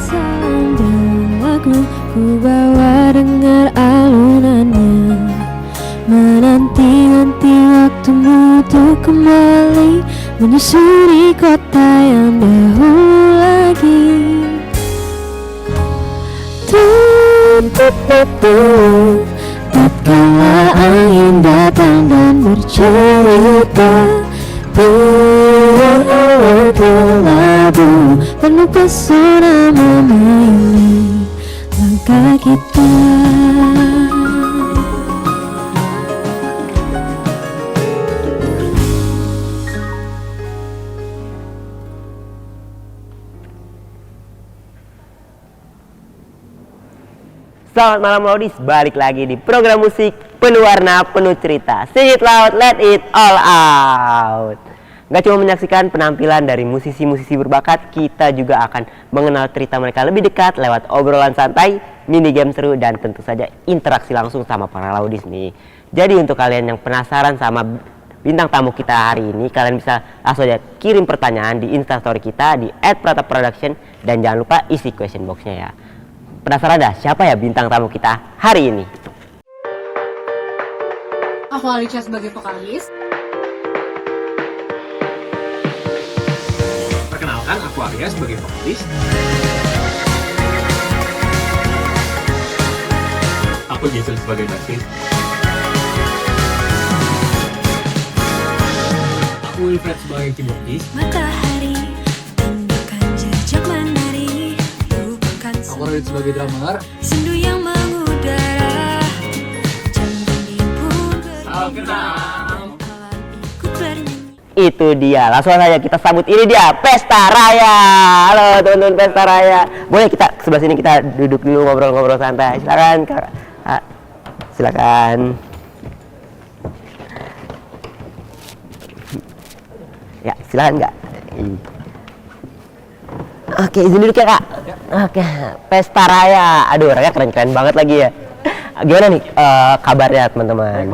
salam dan lagu ku bawa dengar alunannya, menanti-nanti waktumu untuk kembali menyusuri kota yang dahulu lagi. Tatkala angin datang dan bercerita, labu penuh pesona memaingi langkah kita. Selamat malam Melodis, balik lagi di program musik penuh warna, penuh cerita. Sing it loud, let it all out. Gak cuma menyaksikan penampilan dari musisi-musisi berbakat, kita juga akan mengenal cerita mereka lebih dekat lewat obrolan santai, mini game seru, dan tentu saja interaksi langsung sama para Laudis nih. Jadi untuk kalian yang penasaran sama bintang tamu kita hari ini, kalian bisa langsung aja kirim pertanyaan di instastory kita di @pratapproduction, dan jangan lupa isi question boxnya ya. Penasaran dah siapa ya bintang tamu kita hari ini? Aku Alicia sebagai vokalis. Perkenalkan, aku Arya sebagai vokalis. Aku Jason sebagai bassist. Aku Wilfred sebagai keyboardist. Matahari tunjukkan jejak menari, bukan Aku Radit sebagai drummer. sendu yang mengudara, jantung di punggungku. Salam kenal. Alam ikut bernyanyi. Itu dia, langsung saja kita sambut, ini dia Pesta Raya. Halo teman-teman Pesta Raya. Boleh kita sebelah sini, kita duduk dulu ngobrol-ngobrol santai. Silakan Kak. Silakan. Ya, silakan Kak. Oke, izin dulu ya Kak. Oke, Pesta Raya. Aduh, Raya keren-keren banget lagi ya. Gimana nih kabarnya teman-teman?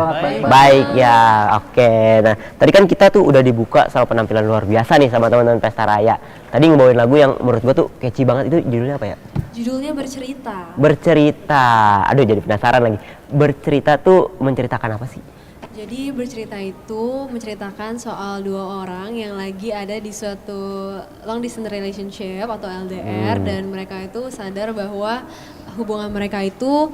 Baik ya, oke. Nah, tadi kan kita tuh udah dibuka sama penampilan luar biasa nih sama teman-teman Pesta Raya. Tadi ngebawain lagu yang menurut gua tuh catchy banget, itu judulnya apa ya? Judulnya Bercerita. Bercerita. Aduh, jadi penasaran lagi. Bercerita tuh menceritakan apa sih? Jadi bercerita itu menceritakan soal dua orang yang lagi ada di suatu long distance relationship atau LDR, dan mereka itu sadar bahwa hubungan mereka itu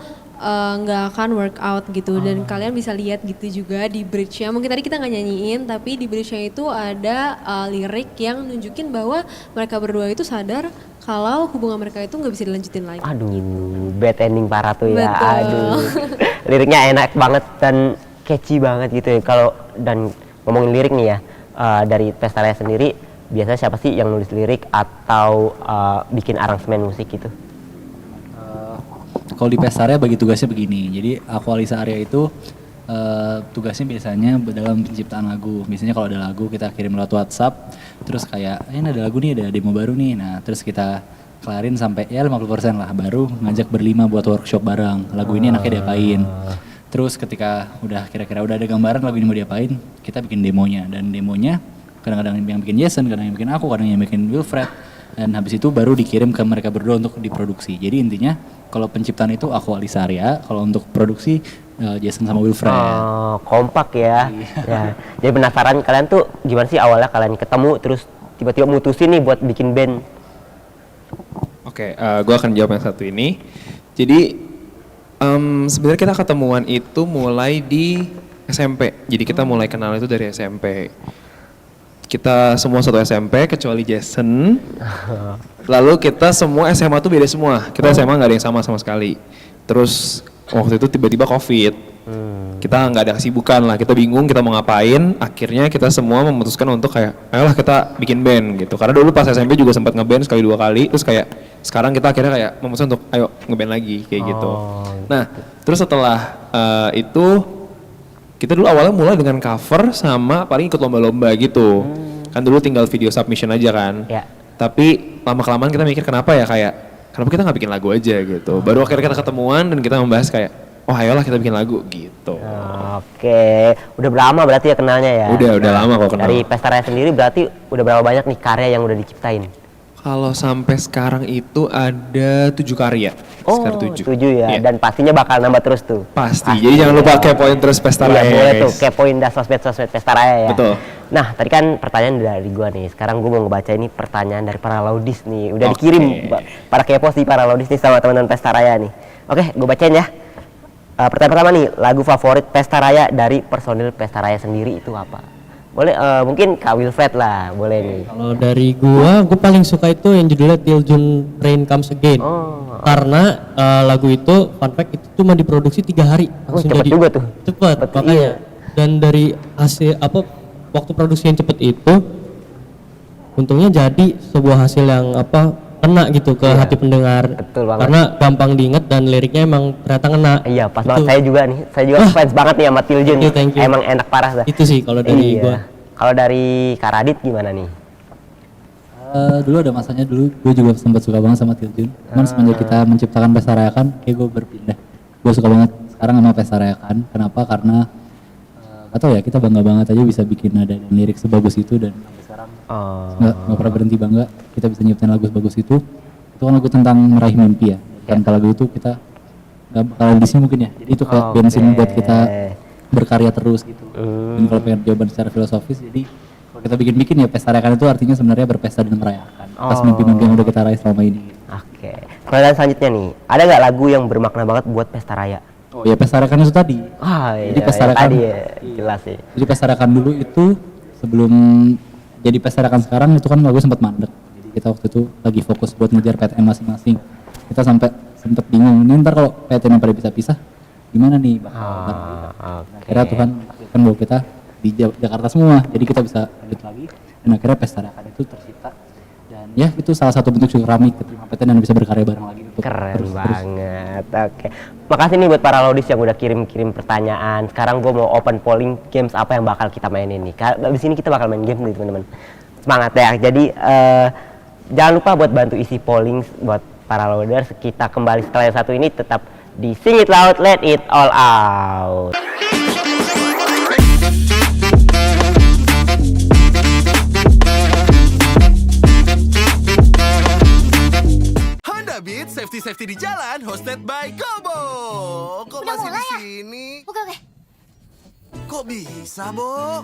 nggak akan work out gitu. Dan kalian bisa lihat gitu juga di bridge-nya. Mungkin tadi kita nggak nyanyiin, tapi di bridge-nya itu ada lirik yang nunjukin bahwa mereka berdua itu sadar kalau hubungan mereka itu nggak bisa dilanjutin lagi. Aduh, bad ending parah tuh ya. Betul. Aduh. Liriknya enak banget dan catchy banget gitu ya. Kalau dan ngomongin lirik nih ya, dari Pesta Raya sendiri biasanya siapa sih yang nulis lirik atau bikin aransemen musik gitu? Kalau di Pesta Raya bagi tugasnya begini. Jadi aku Alisa Arya itu tugasnya biasanya dalam penciptaan lagu. Biasanya kalau ada lagu kita kirim lewat WhatsApp, terus kayak ini ada lagu nih, ada demo baru nih. Nah, terus kita kelarin sampai ya 50% lah, baru ngajak berlima buat workshop bareng. Lagu ini enaknya diapain. Terus ketika udah kira-kira udah ada gambaran lagu ini mau diapain, kita bikin demonya. Dan demonya kadang-kadang yang bikin Jason, kadang yang bikin aku, kadang yang bikin Wilfred. Dan habis itu baru dikirim ke mereka berdua untuk diproduksi. Jadi intinya kalau penciptaan itu aku Alisa Arya, kalau untuk produksi Jason sama Wilfred. Oh, kompak ya. Ya. Jadi penasaran kalian tuh gimana sih awalnya kalian ketemu terus tiba-tiba mutusin nih buat bikin band? Oke, gue akan jawab yang satu ini. Jadi sebenarnya kita ketemuan itu mulai di SMP. Jadi kita mulai kenal itu dari SMP. Kita semua satu SMP kecuali Jason. Lalu kita semua SMA tuh beda semua. Kita SMA nggak ada yang sama sekali. Terus waktu itu tiba-tiba COVID. Kita nggak ada kesibukan lah. Kita bingung kita mau ngapain. Akhirnya kita semua memutuskan untuk kayak, ayolah kita bikin band gitu. Karena dulu pas SMP juga sempat ngeband sekali dua kali. Terus kayak sekarang kita akhirnya kayak memutuskan untuk ayo ngeband lagi kayak gitu. Nah terus setelah itu kita dulu awalnya mulai dengan cover sama paling ikut lomba-lomba gitu. Kan dulu tinggal video submission aja kan. Ya. Tapi lama-kelamaan kita mikir kenapa ya kayak kenapa kita nggak bikin lagu aja gitu. Baru akhirnya kita ketemuan dan kita membahas kayak oh ayolah kita bikin lagu gitu. Oke, udah berapa berarti ya kenalnya ya? Udah lama kok kenal. Dari Pesta Raya sendiri berarti udah berapa banyak nih karya yang udah diciptain? Kalau sampai sekarang itu ada 7 karya. Oh, Sekarang 7 ya. Iya. Dan pastinya bakal nambah terus tuh. Pasti. Jadi jangan lupa kepoin terus Pesta Iya, Raya, boleh guys. tuh kepoin dah sosmed Pesta Raya ya. Betul. Nah, tadi kan pertanyaan dari gua nih. Sekarang gua mau ngebaca ini pertanyaan dari para laudis nih. Udah Oke. dikirim para kepo sih para laudis nih sama teman-teman Pesta Raya nih. Oke, gua bacain ya. Pertanyaan pertama nih, lagu favorit Pesta Raya dari personil Pesta Raya sendiri itu apa? Boleh mungkin Kak Wilfred lah, boleh nih. Kalau dari gua paling suka itu yang judulnya Till June Rain Comes Again. Oh. Karena lagu itu, fun fact, itu cuma diproduksi 3 hari. Langsung cepet juga tuh. Cepet, Cepet, makanya. iya. Dan dari hasil waktu produksi yang cepet itu, untungnya jadi sebuah hasil yang kena gitu ke Iya, hati pendengar. betul banget. Karena gampang diingat dan liriknya emang ternyata ngena. Iya, pas Itu. banget saya juga nih. Saya juga fans banget nih sama Till June. Thank you. Emang enak parah dah. Itu sih kalau dari gua. Kalau dari Kak Radit gimana nih? Dulu ada masanya dulu gue juga sempat suka banget sama Till June. Cuman semenjak kita menciptakan Pesta Rayakan, kayak gue berpindah. Gue suka banget sekarang sama Pesta Rayakan. Kenapa? Karena gak tau ya, kita bangga banget aja bisa bikin nada dan lirik sebagus itu dan sampai sekarang Oh. nggak pernah berhenti bangga kita bisa nyiptain lagu sebagus itu. Itu kan lagu tentang meraih mimpi ya. Tanpa lagu itu kita nggak bakalan di sini mungkin ya. Jadi itu kayak Oke. bensin buat kita berkarya terus gitu. Hmm. Dan kalau pengen jawaban secara filosofis, jadi kalau kita bikin-bikin ya Pesta Rayakan itu artinya sebenarnya berpesta dan merayakan atas Oh. mimpi-mimpi yang udah kita raih selama ini. Oke. Pertanyaan selanjutnya nih, ada nggak lagu yang bermakna banget buat Pesta Raya? Oh ya Pesta Rayakan itu tadi. Ah, iya, Jadi Pesta yang Rayakan tadi ya, jelas sih. Jadi Pesta Rayakan dulu itu sebelum jadi Pesta Rayakan sekarang itu kan lagu sempat mandek. Jadi kita waktu itu lagi fokus buat ngejar PTN masing-masing. Kita sampai sempet bingung, ini ntar kalau PTN yang pada bisa pisah gimana nih bakal Oke. akhirnya Tuhan kan bahwa kita di Jakarta semua, jadi kita bisa lanjut lagi dan akhirnya Pesta Rayakan itu tercipta dan ya itu salah satu bentuk syukur kami keterima PTN dan bisa berkarya bareng lagi untuk Keren terus. banget. Oke. Makasih nih buat para laudis yang udah kirim-kirim pertanyaan. Sekarang gue mau open polling games apa yang bakal kita mainin nih. Di sini kita bakal main game nih teman-teman. Semangat ya. Jadi jangan lupa buat bantu isi polling buat para lauders. Kita kembali setelah yang satu ini tetap di Sing It Loud, Let It All Out. Honda Beat Safety di jalan hosted by Kobo. Kok Udah masih mulai di ya? sini? Oke. Kok bisa, Bo?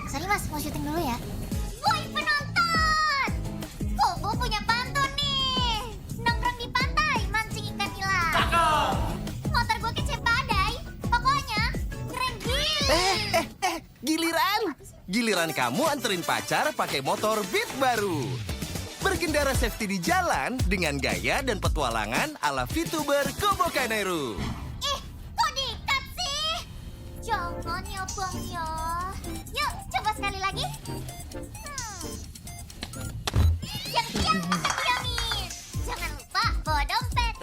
Sorry mas, mau syuting dulu ya. Woi penonton! Kobo punya pantun nih. Nongkrong di pantai, mancing ikan nila. Motor gue kecep badai. Pokoknya, keren gila. Giliran kamu anterin pacar pakai motor Beat baru. Berkendara safety di jalan dengan gaya dan petualangan ala VTuber Kobo Kanairu. Kok diikat sih? Jangan ya bang ya. Yuk, coba sekali lagi. Yang diamin. Jangan lupa bawa dompet.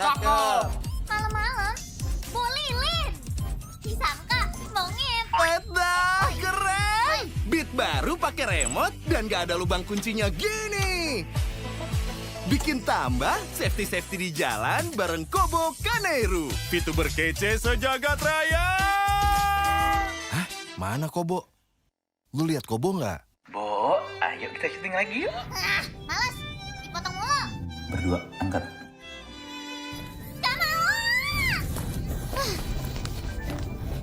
Malam-malam, bawa lilin. Disangka mau ngepet. Dah, keren! Beat baru pakai remote dan gak ada lubang kuncinya gini. Bikin tambah safety di jalan bareng Kobo Kanairu. VTuber kece sejagat raya. Hah? Mana Kobo? Lu lihat Kobo nggak? Bo, ayo kita syuting lagi yuk. Males, dipotong mulu. Berdua, angkat. Gak mau.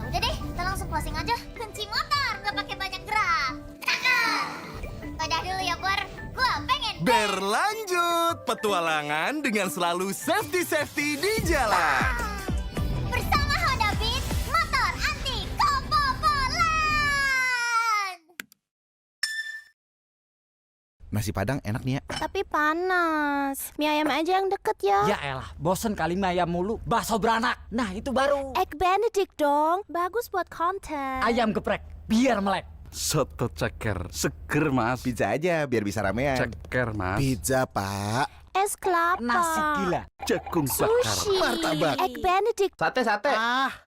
Udah deh, kita langsung closing aja. Kunci motor, nggak pakai banyak gerak. Cakep. Udah dulu ya, Bor. Gua pengen. Berlanjut petualangan dengan selalu safety di jalan. Bersama Honda Beat, motor anti kebobolan. Nasi Padang enak nih ya. Tapi panas. Mie ayam aja yang deket ya. Ya elah, bosen kali mie ayam mulu. Bakso beranak. Nah, itu baru. Egg Benedict dong. Bagus buat konten. Ayam geprek, biar melek. Soto ceker, seger mas. Pizza aja biar bisa ramean. Ceker mas. Pizza, Pak. Es kelapa. Nasi gila. Jagung bakar. Sushi. Martabak. Egg Benedict. Sate.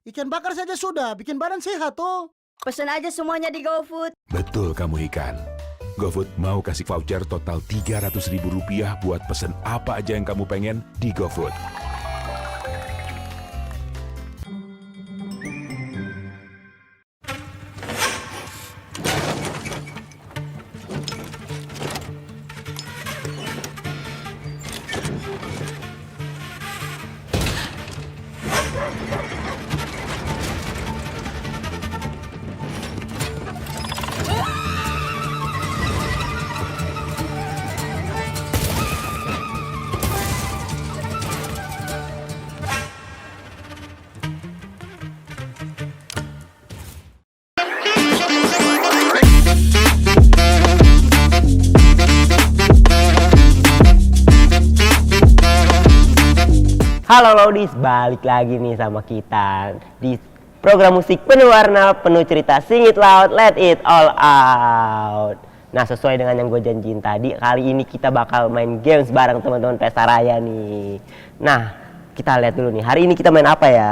Ikan bakar saja sudah, bikin badan sehat tuh. Pesen aja semuanya di GoFood. Betul kamu Ikan. GoFood mau kasih voucher total Rp300.000 buat pesen apa aja yang kamu pengen di GoFood. Halo Lodis, balik lagi nih sama kita di program musik penuh warna, penuh cerita, Sing It Loud, Let It All Out. Nah, sesuai dengan yang gue janjiin tadi, kali ini kita bakal main games bareng teman-teman Pesta Raya nih. Nah, kita lihat dulu nih, hari ini kita main apa ya?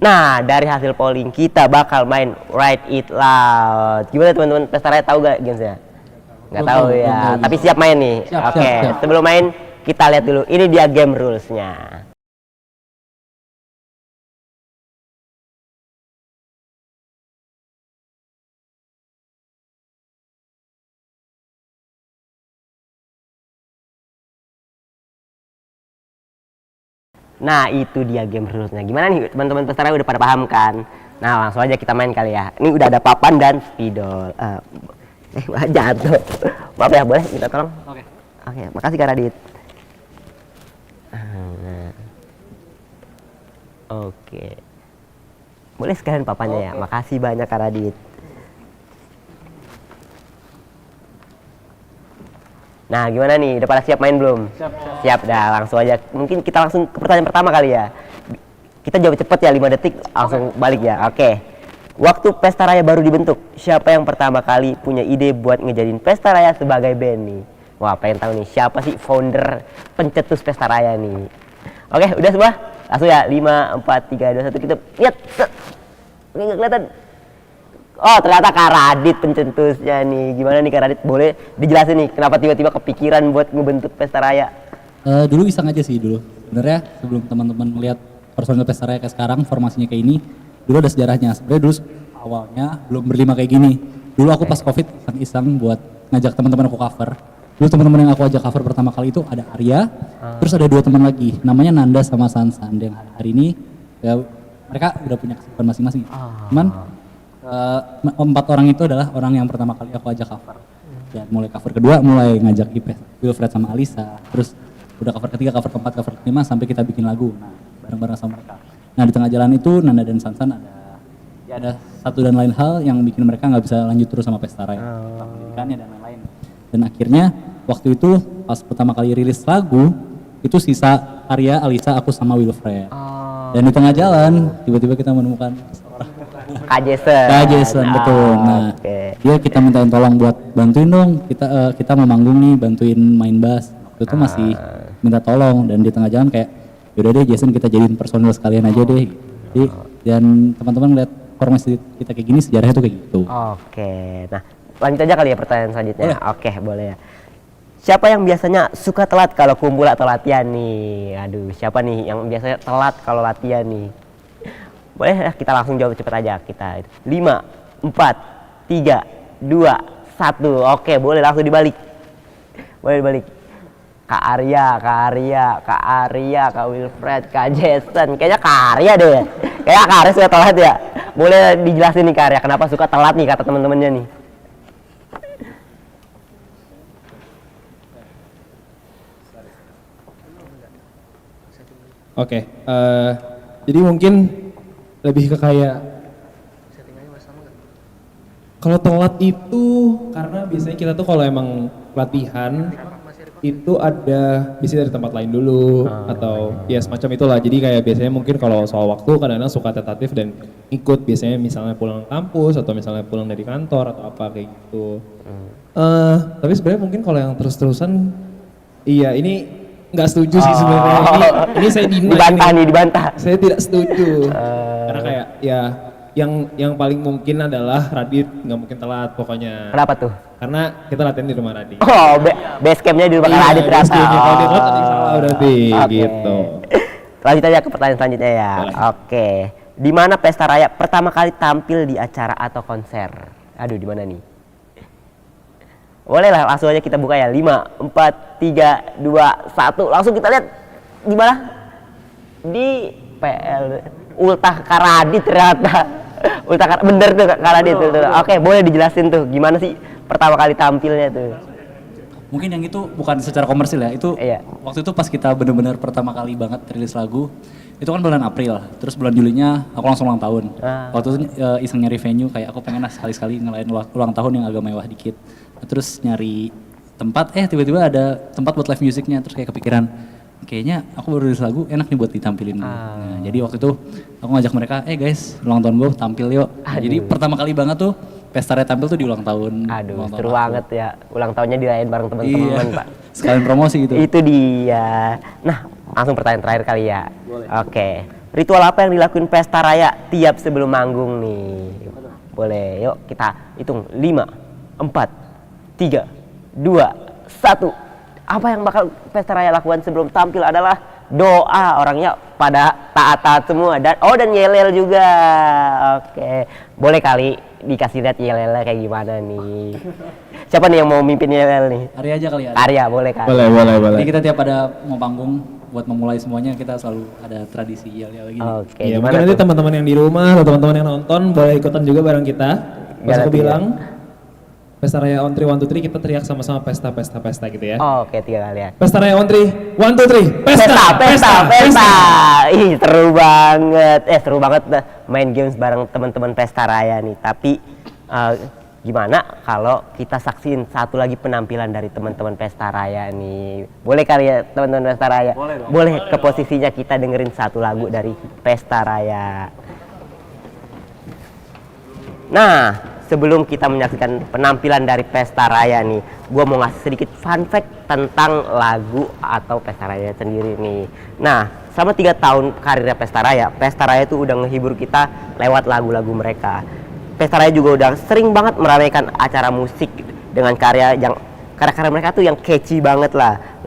Nah, dari hasil polling kita bakal main Write It Loud. Gimana teman-teman Pesta Raya, tahu gak gamesnya? Nggak tahu ya, tapi siap main nih. Oke, sebelum main kita lihat dulu. Ini dia game rules-nya. Nah, itu dia game rules-nya. Gimana nih teman-teman Pesta Raya, udah pada paham kan? Nah, langsung aja kita main kali ya. Ini udah ada papan dan spidol. Jatuh. Maaf ya, boleh minta tolong? Oke, makasih Kak Radit. Oke. Boleh sekalian papannya ya. Makasih banyak Kak Radit. Nah, gimana nih? Udah pada siap main belum? Siap dah, langsung aja. Mungkin kita langsung ke pertanyaan pertama kali ya. Kita jawab cepet ya, 5 detik langsung balik ya. Oke. Waktu Pesta Raya baru dibentuk, siapa yang pertama kali punya ide buat ngejadiin Pesta Raya sebagai band nih? Wah, pengen tahu nih siapa sih founder pencetus Pesta Raya nih? Oke, udah semua? Langsung ya, 5, 4, 3, 2, 1, kita lihat. Ini nggak kelihatan. Oh, ternyata Kak Radit pencetusnya nih. Gimana nih Kak Radit? Boleh dijelasin nih kenapa tiba-tiba kepikiran buat ngebentuk Pesta Raya? Dulu iseng aja sih dulu. Sebenarnya sebelum teman-teman melihat personil Pesta Raya kayak sekarang, formasinya kayak ini, dulu ada sejarahnya. Sebenarnya dulu awalnya belum berlima kayak gini. Dulu aku pas Covid iseng buat ngajak teman-teman aku cover. Dulu teman-teman yang aku ajak cover pertama kali itu ada Arya, terus ada 2 teman lagi, namanya Nanda sama Sansan. Yang hari ini ya mereka udah punya kesibukan masing-masing. Cuman 4 orang itu adalah orang yang pertama kali aku ajak cover. Dan mulai cover kedua mulai ngajak Wilfred sama Alisa. Terus udah cover ketiga, cover keempat, cover kelima sampai kita bikin lagu. Nah, bareng-bareng sama mereka. Nah, di tengah jalan itu Nanda dan Sansan ada satu dan lain hal yang bikin mereka nggak bisa lanjut terus sama Pesta Raya. Pendidikannya dan lain-lain. Dan akhirnya waktu itu pas pertama kali rilis lagu itu sisa Arya, Alisa, aku sama Wilfred. Dan di tengah jalan tiba-tiba kita menemukan Kak Jason. Betul. Nah, dia kita mintain tolong buat bantuin dong. Kita mau manggung nih, bantuin main bass. Waktu itu masih minta tolong dan di tengah jalan kayak yaudah deh Jason kita jadiin personil sekalian aja deh. Jadi, dan teman-teman lihat formasi kita kayak gini, sejarahnya tuh kayak gitu. Oke. Nah, lanjut aja kali ya pertanyaan selanjutnya. Oke, boleh ya. Siapa yang biasanya suka telat kalau kumpul atau latihan nih? Aduh, siapa nih yang biasanya telat kalau latihan nih? Boleh ya, kita langsung jawab cepet aja kita. 5, 4, 3, 2, 1. Oke, boleh langsung dibalik. Boleh dibalik. Kak Arya, Kak Wilfred, Kak Jason. Kayaknya Kak Arya deh. Kayaknya Kak Arya suka telat ya. Boleh dijelasin nih Kak Arya, kenapa suka telat nih kata teman-temannya nih? Oke, jadi mungkin lebih ke kayak kalau telat itu karena biasanya kita tuh kalau emang latihan itu ada biasanya dari tempat lain dulu atau ya semacam itulah. Jadi kayak biasanya mungkin kalau soal waktu kadang-kadang suka tentatif dan ikut, biasanya misalnya pulang kampus atau misalnya pulang dari kantor atau apa kayak gitu. Tapi sebenarnya mungkin kalau yang terus-terusan iya ini nggak setuju sih sebenarnya. Ini saya dibantah. Saya tidak setuju. Karena kayak ya yang paling mungkin adalah Radit, nggak mungkin telat pokoknya. Kenapa tuh? Karena kita latihan di rumah Radit. Oh, base campnya di rumah Radit ternyata. Kalau dia telat ada yang salah berarti gitu. Lanjut aja ke pertanyaan selanjutnya ya. Oke. Di mana Pesta Raya pertama kali tampil di acara atau konser? Aduh, di mana nih? Boleh lah, langsung aja kita buka ya. 5, 4, 3, 2, 1. Langsung kita lihat di mana? Di PL Ultah Karadit ternyata. Bener tuh Karadit tuh. Oke, boleh dijelasin tuh gimana sih pertama kali tampilnya tuh? Mungkin yang itu bukan secara komersil ya, itu waktu itu pas kita benar-benar pertama kali banget rilis lagu, itu kan bulan April, terus bulan Julinya aku langsung ulang tahun. Waktu itu iseng nyari venue, kayak aku pengen sekali-sekali ngelain ulang tahun yang agak mewah dikit. Terus nyari tempat, tiba-tiba ada tempat buat live musicnya, terus kayak kepikiran, kayaknya aku baru rilis lagu, enak nih buat ditampilin. Nah, jadi waktu itu aku ngajak mereka, guys, ulang tahun gue tampil yuk. Nah, jadi pertama kali banget tuh Pesta Raya tampil tuh di ulang tahun. Aduh, seru banget ya. Ulang tahunnya dirayain bareng teman-teman, Pak. Sekalian promosi gitu. Itu dia. Nah, langsung pertanyaan terakhir kali ya. Boleh. Oke. Ritual apa yang dilakuin Pesta Raya tiap sebelum manggung nih? Boleh, yuk kita hitung. 5, 4, 3, 2, 1. Apa yang bakal Pesta Raya lakukan sebelum tampil adalah doa. Orangnya pada taat-taat semua. Dan yel-yel juga. Oke. Boleh kali dikasih lihat yel-yelnya kayak gimana nih. Siapa nih yang mau mimpin yel-yel nih? Arya aja kali ya. Arya, boleh kan? Boleh. Jadi kita tiap ada mau panggung, buat memulai semuanya kita selalu ada tradisi yel-yel gini. Oke. Ya, mungkin nanti teman-teman yang di rumah atau teman-teman yang nonton boleh ikutan juga bareng kita. Pas aku bilang Pesta Raya on 3, 1, 2, 3 kita teriak sama-sama pesta gitu ya. Oke, 3 kali ya. Pesta Raya on 3, 1, 2, 3, pesta. Ih, seru banget. Seru banget main games bareng teman-teman Pesta Raya nih. Tapi gimana kalau kita saksiin satu lagi penampilan dari teman-teman Pesta Raya nih? Boleh kali ya teman-teman Pesta Raya? Boleh ke posisinya kita dengerin satu lagu dari Pesta Raya. Nah, sebelum kita menyaksikan penampilan dari Pesta Raya nih, gue mau ngasih sedikit fun fact tentang lagu atau Pesta Raya sendiri nih. Nah, selama 3 tahun karirnya Pesta Raya itu udah ngehibur kita lewat lagu-lagu mereka. Pesta Raya juga udah sering banget meramaikan acara musik dengan karya mereka tuh yang catchy banget lah.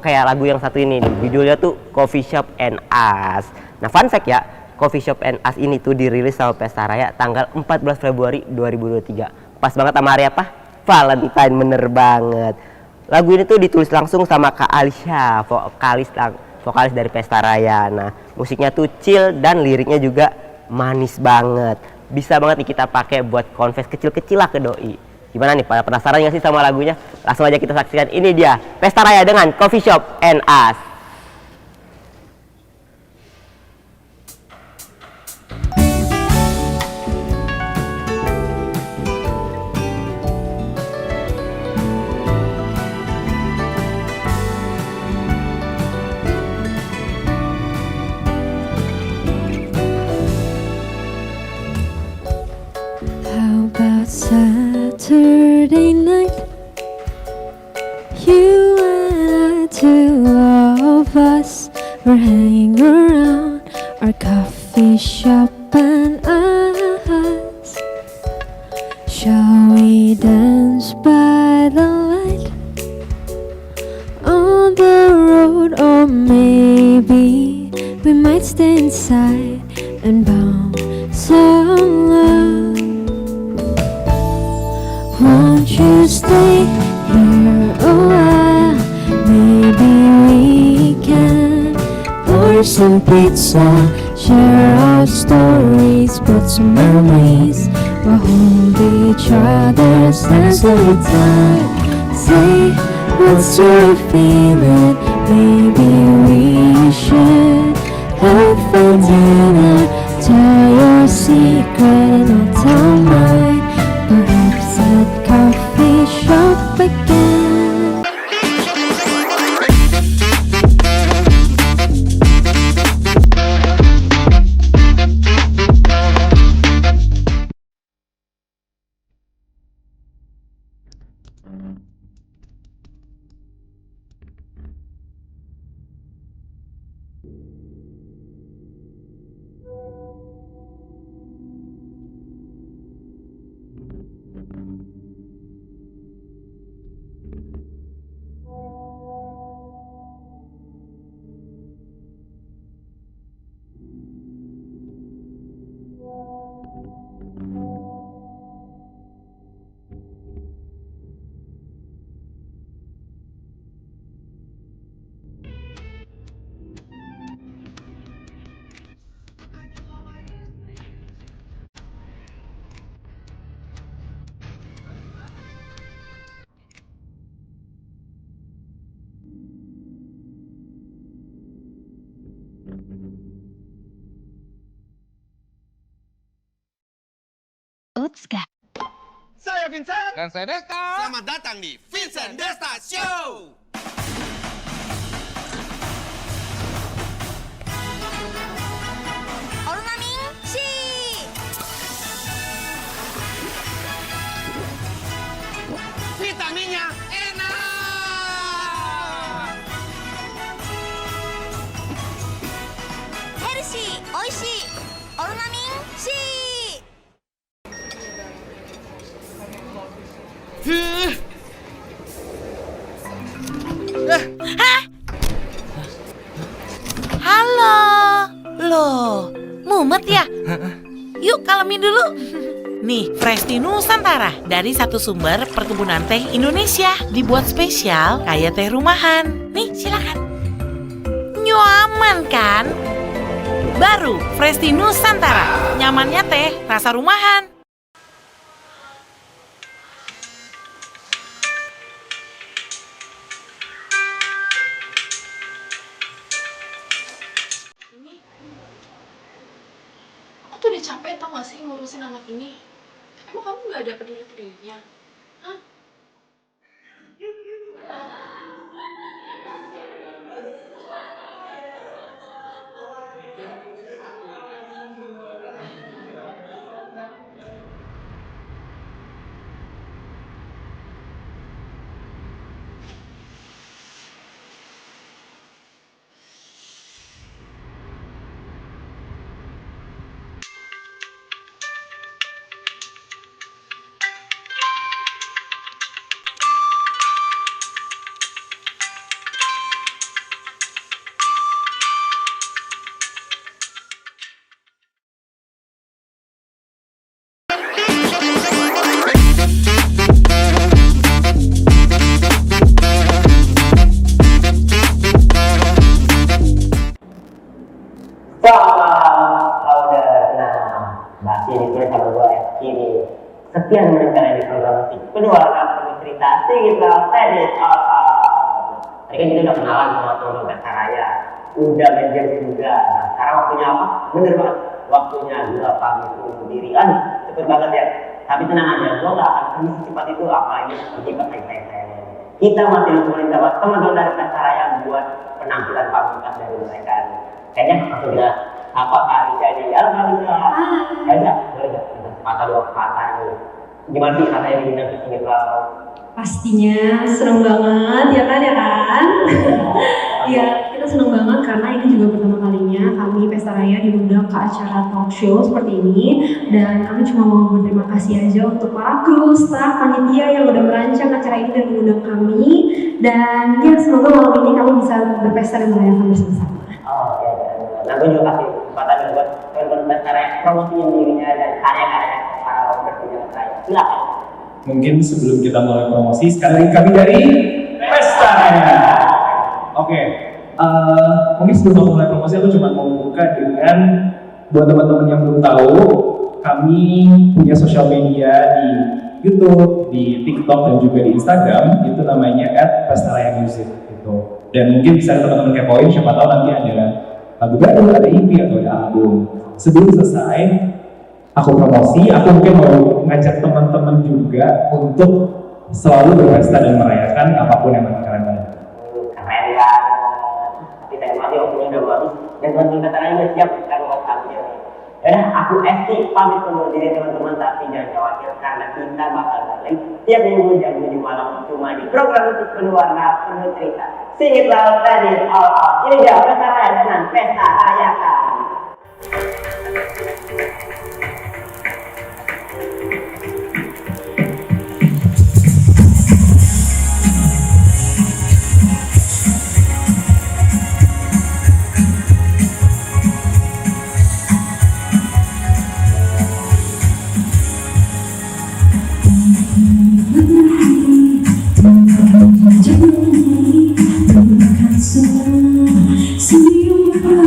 Kayak lagu yang satu ini nih, judulnya tuh Coffee Shop and Us. Nah, fun fact ya, Coffee Shop and Us ini tuh dirilis sama Pesta Raya tanggal 14 Februari 2023. Pas banget sama hari apa? Valentine, bener banget. Lagu ini tuh ditulis langsung sama Kak Alisha, vokalis dari Pesta Raya. Nah, musiknya tuh chill dan liriknya juga manis banget. Bisa banget nih kita pakai buat confess kecil-kecil lah ke doi. Gimana nih, pada penasaran nggak sih sama lagunya? Langsung aja kita saksikan. Ini dia, Pesta Raya dengan Coffee Shop and Us. How about Saturday night? You and I, two of us, were hanging around our coffee shop and us. Shall we dance by the light on the road, or maybe we might stay inside and bounce alone? Won't you stay here a while? Maybe we can order some pizza, share our stories, put some memories. We'll hold each other's hands every time. Say, what's your feeling? Maybe we should have fun dinner. Tell your secret and I'll tell mine. Perhaps at coffee shop again. Roots gak? Saya Vincent. Dan saya Desta. Selamat datang di Vincent Desta Show. Ornamin si. Vitaminnya enak. Hershey, oishi. Ornamin si. Hah? Halo. Loh, mumet ya? Yuk kalemin dulu. Nih, Fresh Tea Nusantara dari satu sumber perkebunan teh Indonesia. Dibuat spesial kayak teh rumahan. Nih, silakan. Nyaman kan? Baru Fresh Tea Nusantara. Nyamannya teh, rasa rumahan. Aku tuh udah capek tau gak sih ngurusin anak ini. Emang kamu gak ada peduli-pedulinya? Hah? Sekian menit kalian di program musik penuh warna penuh cerita Sing It Loud Let It All Out. Tadi kan kita udah kenalan sama teman-teman Pesta Raya, udah menjam juga. Nah sekarang waktunya apa? Bener banget, waktunya gua pamit undur diri. Aduh cepet banget ya. Tapi tenang aja, gua gak akan pergi secepat itu, apalagi seperti saya. Kita masih ditemenin sama teman-teman dari Pesta Raya buat penampilan pamungkas dari mereka. Kayaknya langsung kita apa kali ini? Halo kali ini. Ya boleh gak? Patah dua patah nih. Gimana sih rasanya diundang ke sini kalau? Pastinya seneng banget ya kan Ya kita seneng banget karena ini juga pertama kalinya kami Pesta Raya diundang ke acara talk show seperti ini. Dan kami cuma mau berterima kasih aja untuk para kru, staff, panitia yang udah merancang acara ini dan mengundang kami. Dan ya semoga malam ini kami bisa berpesta dan merayakan bersama-sama. Oke. Nah gue juga kasih kesempatan buat teman-teman Pesta Raya promosiin dirinya dan karya-karya para berpunya Raya. Silakan. Mungkin sebelum kita mulai promosi, sekali lagi kami dari Pesta Raya. Oke, mungkin sebelum aku mulai promosi, aku cuma mau buka dengan buat teman-teman yang belum tahu, kami punya sosial media di YouTube, di TikTok dan juga di Instagram. Itu namanya @pestaraya_music gitu. Dan mungkin bisa teman-teman kepoin, siapa tahu nanti ada lagu baru, ada EP atau ada album. Sebelum selesai, aku promosi, aku mungkin mau ngajak teman-teman juga untuk selalu berpesta dan merayakan apapun yang kalian mau. Keren banget. Kita masih waktunya udah bagus dan teman-teman Pesta Raya udah siap kalau mau tampil. Yaudah, aku Esti pamit undur diri teman-teman, tapi jangan khawatir karena kita bakal balik tiap minggu jam 7 malam cuma di program musik penuh warna penuh cerita Sing It Loud Let It All Out. Ini dia Pesta Raya dengan Pesta Rayakan. Senyum pada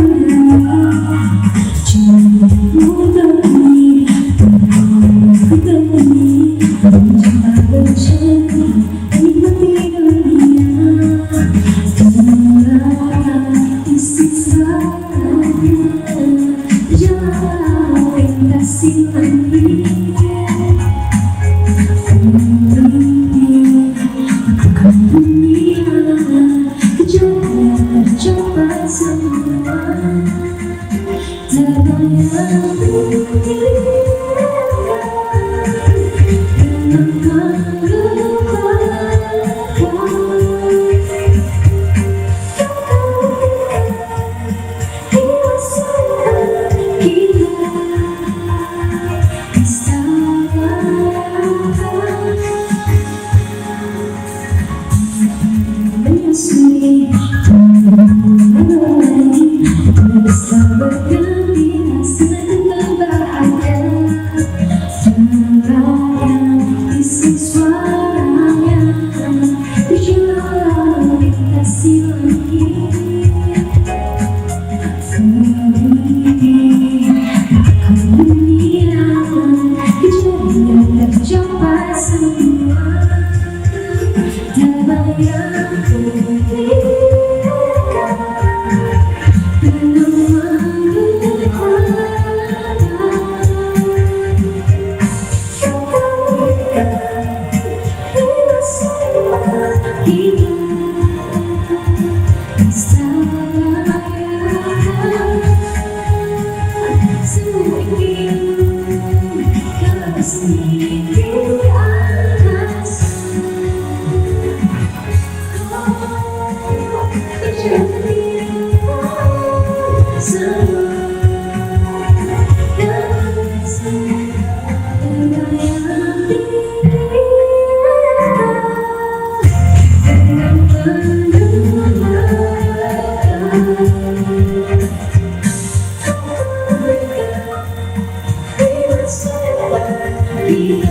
Be